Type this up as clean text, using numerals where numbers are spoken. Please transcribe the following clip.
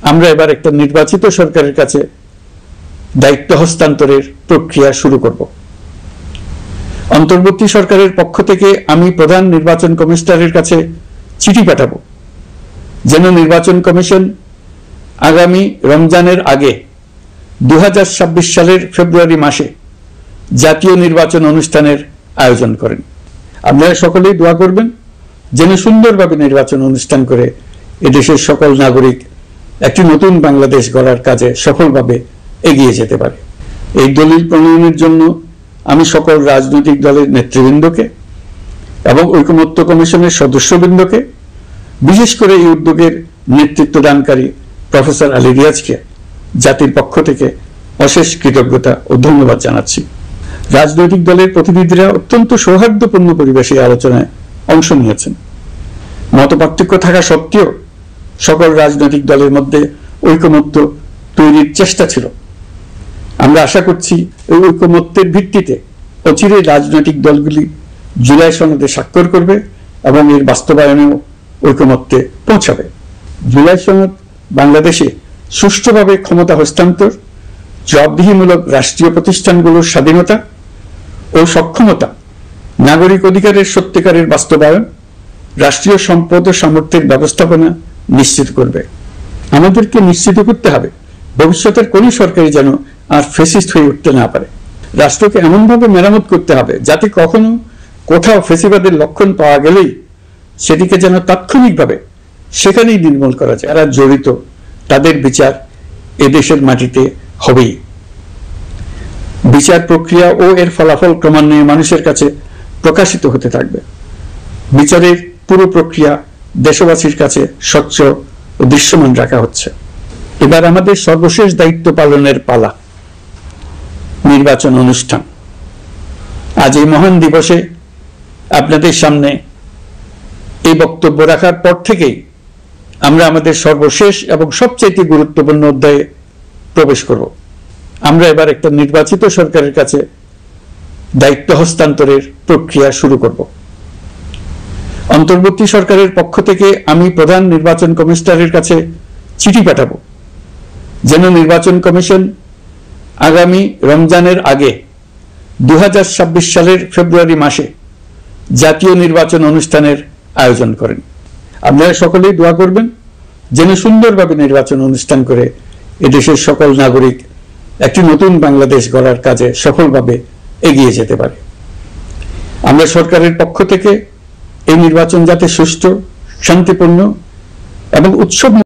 আমরা এবার একটা নির্বাচিত সরকারের কাছে দায়িত্ব হস্তান্তরের প্রক্রিয়া শুরু করব। অন্তর্বর্তী সরকারের পক্ষ থেকে আমি প্রধান নির্বাচন কমিশনারের কাছে চিঠি পাঠাবো যেন নির্বাচন কমিশন আগামী রমজানের আগে 2026 সালের ফেব্রুয়ারি মাসে জাতীয় নির্বাচন অনুষ্ঠানের আয়োজন করেন। আপনারা সকলেই দোয়া করবেন যেন সুন্দরভাবে নির্বাচন অনুষ্ঠান করে এদেশের সকল নাগরিক একটি নতুন বাংলাদেশ গড়ার কাজে সফলভাবে এগিয়ে যেতে পারে। এই দলিল প্রণয়নের জন্য আমি সকল রাজনৈতিক দলের নেতৃবৃন্দকে এবং ঐকমত্য কমিশনের সদস্যবৃন্দকে, বিশেষ করে এই উদ্যোগের নেতৃত্ব দানকারী প্রফেসর আলী রিয়াজকে জাতির পক্ষ থেকে অশেষ কৃতজ্ঞতা ও ধন্যবাদ জানাচ্ছি। রাজনৈতিক দলের প্রতিনিধিরা অত্যন্ত সৌহার্দ্যপূর্ণ পরিবেশে আলোচনায় অংশ নিয়েছেন। মতপার্থক্য থাকা সত্ত্বেও সকল রাজনৈতিক দলের মধ্যে ঐকমত্য তৈরির চেষ্টা ছিল। আমরা আশা করছি এই ঐকমত্যের ভিত্তিতে অচিরেই রাজনৈতিক দলগুলি জুলাই সনদে স্বাক্ষর করবে এবং এর বাস্তবায়নেও ঐকমত্যে পৌঁছাবে। জুলাই সনদ বাংলাদেশে সুষ্ঠুভাবে ক্ষমতা হস্তান্তর, জবাবদিহিমূলক রাষ্ট্রীয় প্রতিষ্ঠানগুলোর স্বাধীনতা ও সক্ষমতা, নাগরিক অধিকারের সত্যিকারের বাস্তবায়ন, রাষ্ট্রীয় সম্পদ ও সামর্থ্যের ব্যবস্থাপনা নিশ্চিত করবে। আমাদেরকে নিশ্চিত করতে হবে ভবিষ্যতের কোন সরকারই যেন আর ফ্যাসিস্ট হয়ে উঠতে না পারে। রাষ্ট্রকে এমনভাবে মেরামত করতে হবে যাতে কখনো কোথাও ফ্যাসিবাদের লক্ষণ পাওয়া গেলেই সেটিকে যেন তাৎক্ষণিকভাবে সেখানেই নির্মূল করা যায়। যারা জড়িত তাদের বিচার এদেশের মাটিতে হবেই। বিচার প্রক্রিয়া ও এর ফলাফল ক্রমান্বয়ে মানুষের কাছে প্রকাশিত হতে থাকবে। বিচারের পুরো প্রক্রিয়া দেশবাসীর কাছে স্বচ্ছ ও দৃশ্যমান রাখা হচ্ছে। এবার আমাদের সর্বশেষ দায়িত্ব পালনের পালা, নির্বাচন অনুষ্ঠান। আজ এই মহান দিবসে আপনাদের সামনে এই বক্তব্য রাখার পর থেকেই আমরা আমাদের সর্বশেষ এবং সবচেয়ে গুরুত্বপূর্ণ অধ্যায়ে প্রবেশ করব। আমরা এবার একটা নির্বাচিত সরকারের কাছে দায়িত্ব হস্তান্তরের প্রক্রিয়া শুরু করব। অন্তর্বর্তী সরকারের পক্ষ থেকে আমি প্রধান নির্বাচন কমিশনারের কাছে চিঠি পাঠাবো যেন নির্বাচন কমিশন আগামী রমজানের আগে 2026 সালের ফেব্রুয়ারি মাসে জাতীয় নির্বাচন অনুষ্ঠানের আয়োজন করেন। আপনারা সকলেই দোয়া করবেন যেন সুন্দরভাবে নির্বাচন অনুষ্ঠান করে এদেশের সকল নাগরিক একটি নতুন বাংলাদেশ গড়ার কাজে সফলভাবে এগিয়ে যেতে পারে। আমরা সরকারের পক্ষ থেকে এই নির্বাচন যাতে সুষ্ঠু, শান্তিপূর্ণ এবং উৎসব